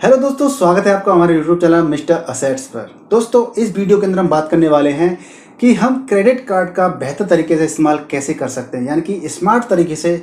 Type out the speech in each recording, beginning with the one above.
Hello दोस्तों, स्वागत है आपका हमारे यूट्यूब चैनल मिस्टर असेट्स पर। दोस्तों, इस वीडियो के अंदर हम बात करने वाले हैं कि हम क्रेडिट कार्ड का बेहतर तरीके से इस्तेमाल कैसे कर सकते हैं, यानी कि स्मार्ट तरीके से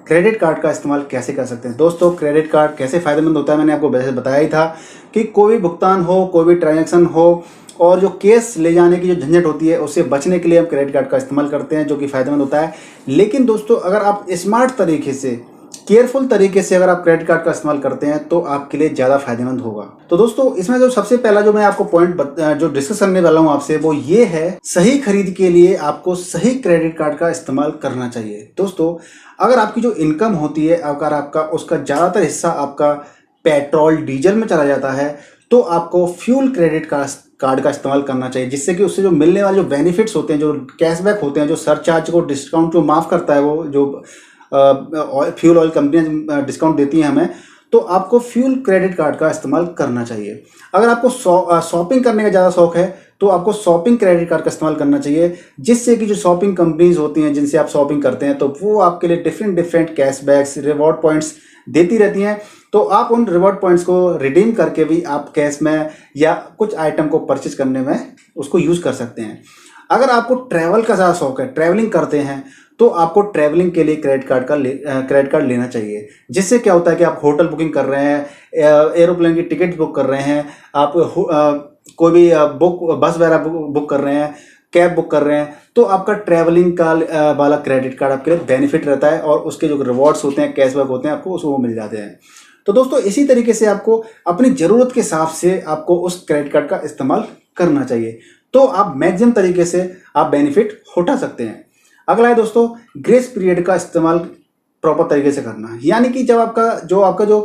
क्रेडिट कार्ड का इस्तेमाल कैसे कर सकते हैं। दोस्तों, क्रेडिट कार्ड कैसे फ़ायदेमंद होता है, मैंने आपको वैसे बताया ही था कि कोई भी भुगतान हो, कोई भी ट्रांजैक्शन हो और जो कैश ले जाने की जो झंझट होती है उससे बचने के लिए हम क्रेडिट कार्ड का इस्तेमाल करते हैं, जो कि फ़ायदेमंद होता है। लेकिन दोस्तों, अगर आप स्मार्ट तरीके से, केयरफुल तरीके से अगर आप क्रेडिट कार्ड का इस्तेमाल करते हैं तो आपके लिए ज़्यादा फायदेमंद होगा। तो दोस्तों, इसमें जो सबसे पहला जो मैं आपको पॉइंट जो डिस्कस करने वाला हूं आपसे, वो ये है, सही खरीद के लिए आपको सही क्रेडिट कार्ड का इस्तेमाल करना चाहिए। दोस्तों, अगर आपकी जो इनकम होती है, अगर आपका उसका ज़्यादातर हिस्सा आपका पेट्रोल डीजल में चला जाता है, तो आपको फ्यूल क्रेडिट कार्ड का इस्तेमाल करना चाहिए, जिससे कि उससे जो मिलने वाले जो बेनिफिट्स होते हैं, जो कैशबैक होते हैं, जो सरचार्ज को डिस्काउंट जो माफ़ करता है, वो जो फ्यूल ऑयल कंपनियां डिस्काउंट देती हैं हमें, तो आपको फ्यूल क्रेडिट कार्ड का इस्तेमाल करना चाहिए। अगर आपको शॉपिंग करने का ज़्यादा शौक है तो आपको शॉपिंग क्रेडिट कार्ड का इस्तेमाल करना चाहिए, जिससे कि जो शॉपिंग कंपनीज होती हैं जिनसे आप शॉपिंग करते हैं, तो वो आपके लिए डिफरेंट कैशबैक्स, रिवॉर्ड पॉइंट्स देती रहती हैं। तो आप उन रिवॉर्ड पॉइंट्स को रिडीम करके भी आप कैश में या कुछ आइटम को परचेज करने में उसको यूज़ कर सकते हैं। अगर आपको ट्रैवल का ज़्यादा शौक है, ट्रैवलिंग करते हैं, तो आपको ट्रैवलिंग के लिए क्रेडिट कार्ड लेना चाहिए। जिससे क्या होता है कि आप होटल बुकिंग कर रहे हैं, एरोप्लेन की टिकट बुक कर रहे हैं, आप कोई भी बस वगैरह बुक कर रहे हैं, कैब बुक कर रहे हैं, तो आपका ट्रैवलिंग का वाला क्रेडिट कार्ड आपके लिए बेनिफिट रहता है और उसके जो रिवॉर्ड्स होते हैं, कैशबैक होते हैं, आपको वो मिल जाते हैं। तो दोस्तों, इसी तरीके से आपको अपनी ज़रूरत के हिसाब से आपको उस क्रेडिट कार्ड का इस्तेमाल करना चाहिए, तो आप मैक्सिमम तरीके से आप बेनिफिट उठा सकते हैं। अगला है दोस्तों, ग्रेस पीरियड का इस्तेमाल प्रॉपर तरीके से करना। यानी कि जब आपका जो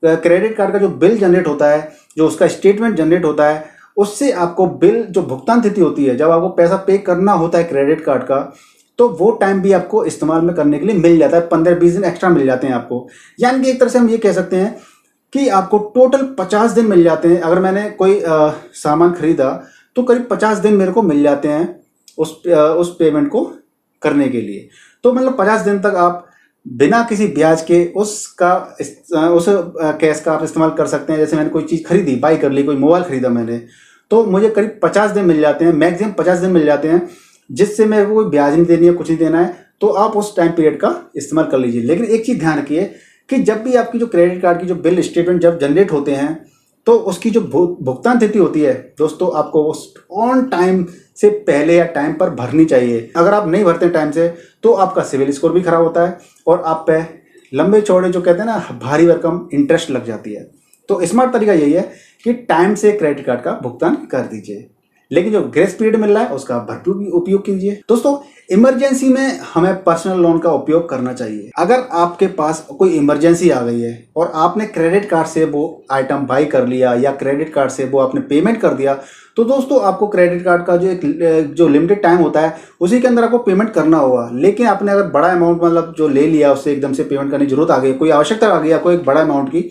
क्रेडिट कार्ड का जो बिल जनरेट होता है, जो उसका स्टेटमेंट जनरेट होता है, उससे आपको बिल जो भुगतान तिथि होती है, जब आपको पैसा पे करना होता है क्रेडिट कार्ड का, तो वो टाइम भी आपको इस्तेमाल में करने के लिए मिल जाता है। 15-20 दिन एक्स्ट्रा मिल जाते हैं आपको। यानी कि एक तरह से हम ये कह सकते हैं कि आपको टोटल 50 दिन मिल जाते हैं। अगर मैंने कोई सामान खरीदा तो करीब 50 दिन मेरे को मिल जाते हैं उस पेमेंट को करने के लिए। तो मतलब 50 दिन तक आप बिना किसी ब्याज के उस कैश का आप इस्तेमाल कर सकते हैं। जैसे मैंने कोई चीज़ खरीदी, बाई कर ली, कोई मोबाइल खरीदा मैंने, तो मुझे करीब 50 दिन मिल जाते हैं, मैक्सिमम 50 दिन मिल जाते हैं, जिससे मेरे को कोई ब्याज नहीं देनी है, कुछ नहीं देना है। तो आप उस टाइम पीरियड का इस्तेमाल कर लीजिए। लेकिन एक चीज़ ध्यान रखिए कि जब भी आपकी जो क्रेडिट कार्ड की जो बिल स्टेटमेंट जब जनरेट होते हैं, तो उसकी जो भुगतान तिथि होती है दोस्तों, आपको उस ऑन टाइम से पहले या टाइम पर भरनी चाहिए। अगर आप नहीं भरते टाइम से तो आपका सिविल स्कोर भी खराब होता है और आप पे लंबे चौड़े जो कहते हैं ना, भारी भरकम इंटरेस्ट लग जाती है। तो स्मार्ट तरीका यही है कि टाइम से क्रेडिट कार्ड का भुगतान कर दीजिए, लेकिन जो ग्रेस पीरियड मिल रहा है उसका भरपूर उपयोग कीजिए। दोस्तों, इमरजेंसी में हमें पर्सनल लोन का उपयोग करना चाहिए। अगर आपके पास कोई इमरजेंसी आ गई है और आपने क्रेडिट कार्ड से वो आइटम बाई कर लिया या क्रेडिट कार्ड से वो आपने पेमेंट कर दिया, तो दोस्तों आपको क्रेडिट कार्ड का जो लिमिटेड टाइम होता है उसी के अंदर आपको पेमेंट करना होगा। लेकिन आपने अगर बड़ा अमाउंट मतलब जो ले लिया, उससे एकदम से पेमेंट करने की जरूरत आ गई, कोई आवश्यकता आ गई आपको एक बड़ा अमाउंट की,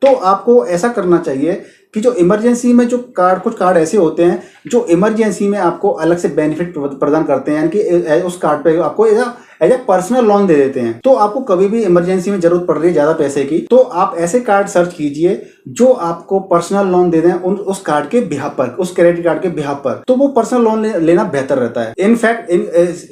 तो आपको ऐसा करना चाहिए कि जो इमरजेंसी में जो कुछ कार्ड ऐसे होते हैं जो इमरजेंसी में आपको अलग से बेनिफिट प्रदान करते हैं, यानी कि उस कार्ड पे आपको एज ए पर्सनल लोन दे देते हैं। तो आपको कभी भी इमरजेंसी में जरूरत पड़ रही है ज़्यादा पैसे की, तो आप ऐसे कार्ड सर्च कीजिए जो आपको पर्सनल लोन दे दें उस कार्ड के बिहाफ पर, उस क्रेडिट कार्ड के बिहाफ पर। तो वो पर्सनल लोन लेना बेहतर रहता है। इनफैक्ट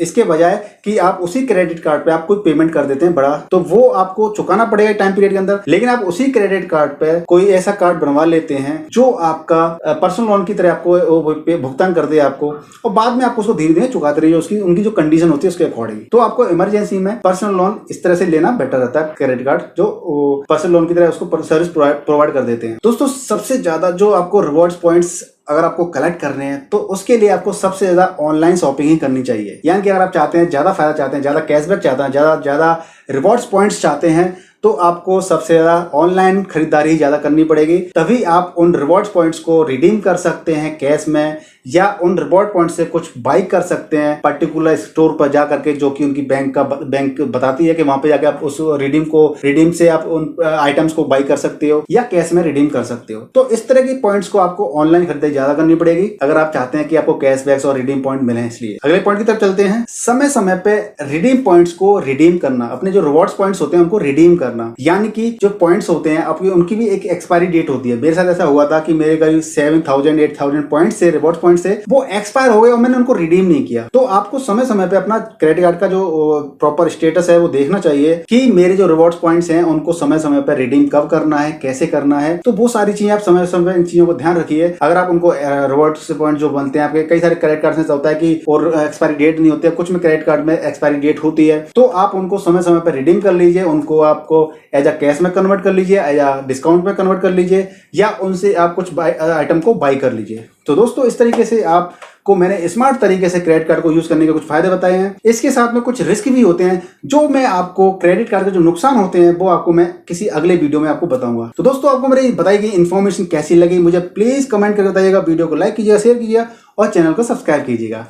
इसके बजाय कि आप उसी क्रेडिट कार्ड पे आप कोई पेमेंट कर देते हैं बड़ा, तो वो आपको चुकाना पड़ेगा टाइम पीरियड के अंदर। लेकिन आप उसी क्रेडिट कार्ड पे कोई ऐसा कार्ड बनवा लेते हैं जो आपका पर्सनल लोन की तरह आपको भुगतान कर दे आपको, और बाद में आपको उसको धीरे धीरे चुकाते रहिए उसकी उनकी जो कंडीशन होती है उसके अकॉर्डिंग। तो आपको इमरजेंसी में पर्सनल लोन इस तरह से लेना बेटर रहता है। क्रेडिट कार्ड जो पर्सनल लोन की तरह उसको सर्विस प्रोवाइड कर देते हैं। दोस्तों, सबसे ज्यादा जो आपको रिवॉर्ड्स पॉइंट्स अगर आपको कलेक्ट करने हैं, तो उसके लिए आपको सबसे ज्यादा ऑनलाइन शॉपिंग ही करनी चाहिए। यानी कि अगर आप चाहते हैं ज्यादा फायदा चाहते हैं, ज्यादा कैशबैक चाहते हैं, ज्यादा रिवॉर्ड्स पॉइंट्स चाहते हैं, तो आपको सबसे ज्यादा ऑनलाइन खरीदारी ज्यादा करनी पड़ेगी। तभी आप उन रिवॉर्ड्स पॉइंट्स को रिडीम कर सकते हैं कैश में, या उन रिवॉर्ड पॉइंट से कुछ बाई कर सकते हैं पर्टिकुलर स्टोर पर जा करके, जो कि उनकी बैंक बताती है कि वहां पे जाके आप उस रिडीम से आप उन आइटम्स को बाई कर सकते हो या कैश में रिडीम कर सकते हो। तो इस तरह की पॉइंट्स को आपको ऑनलाइन खरीदारी ज्यादा करनी पड़ेगी अगर आप चाहते हैं कि आपको कैशबैक्स और रिडीम पॉइंट मिले। इसलिए अगले पॉइंट की तरफ चलते हैं। समय समय पे रिडीम पॉइंट्स को रिडीम करना, अपने जो रिवॉर्ड्स पॉइंट्स होते हैं उनको रिडीम करना। करना, यानी कि जो पॉइंट्स होते हैं आपकी उनकी भी एक एक्सपायरी डेट होती है। मेरे साथ ऐसा हुआ था कि मेरे करीब 7000 8000 पॉइंट्स से रिवॉर्ड पॉइंट्स से वो एक्सपायर हो गए और मैंने उनको रिडीम नहीं किया। तो आपको समय समय पे अपना क्रेडिट कार्ड का जो प्रॉपर स्टेटस है वो देखना चाहिए कि मेरे जो रिवॉर्ड्स पॉइंट्स हैं उनको समय समय पर रिडीम कब करना है, कैसे करना है। तो वो सारी चीजें आप समय समय इन चीजों को ध्यान रखिए। अगर आप उनको रिवॉर्ड्स पॉइंट जो बनते हैं आपके, कई सारे क्रेडिट कार्ड से होता है कि और एक्सपायरी डेट नहीं होती है, कुछ में क्रेडिट कार्ड में एक्सपायरी डेट होती है, तो आप उनको समय समय पर रिडीम कर लीजिए। उनको आपको एज अ कैश में कन्वर्ट कर लीजिए, एज अ डिस्काउंट में कन्वर्ट कर लीजिए, या उनसे आप कुछ आइटम को बाई कर लीजिए। तो दोस्तों इस तरीके से आपको मैंने स्मार्ट तरीके से क्रेडिट कार्ड को यूज करने के कुछ फायदे बताए हैं। इसके साथ में कुछ रिस्क भी होते हैं जो मैं आपको, क्रेडिट कार्ड के जो नुकसान होते हैं वो आपको मैं किसी अगले वीडियो में आपको बताऊंगा। तो दोस्तों आपको मेरी बताई गई इन्फॉर्मेशन कैसी लगी मुझे प्लीज कमेंट करके बताइएगा। वीडियो को लाइक कीजिएगा, शेयर कीजिएगा और चैनल को सब्सक्राइब कीजिएगा।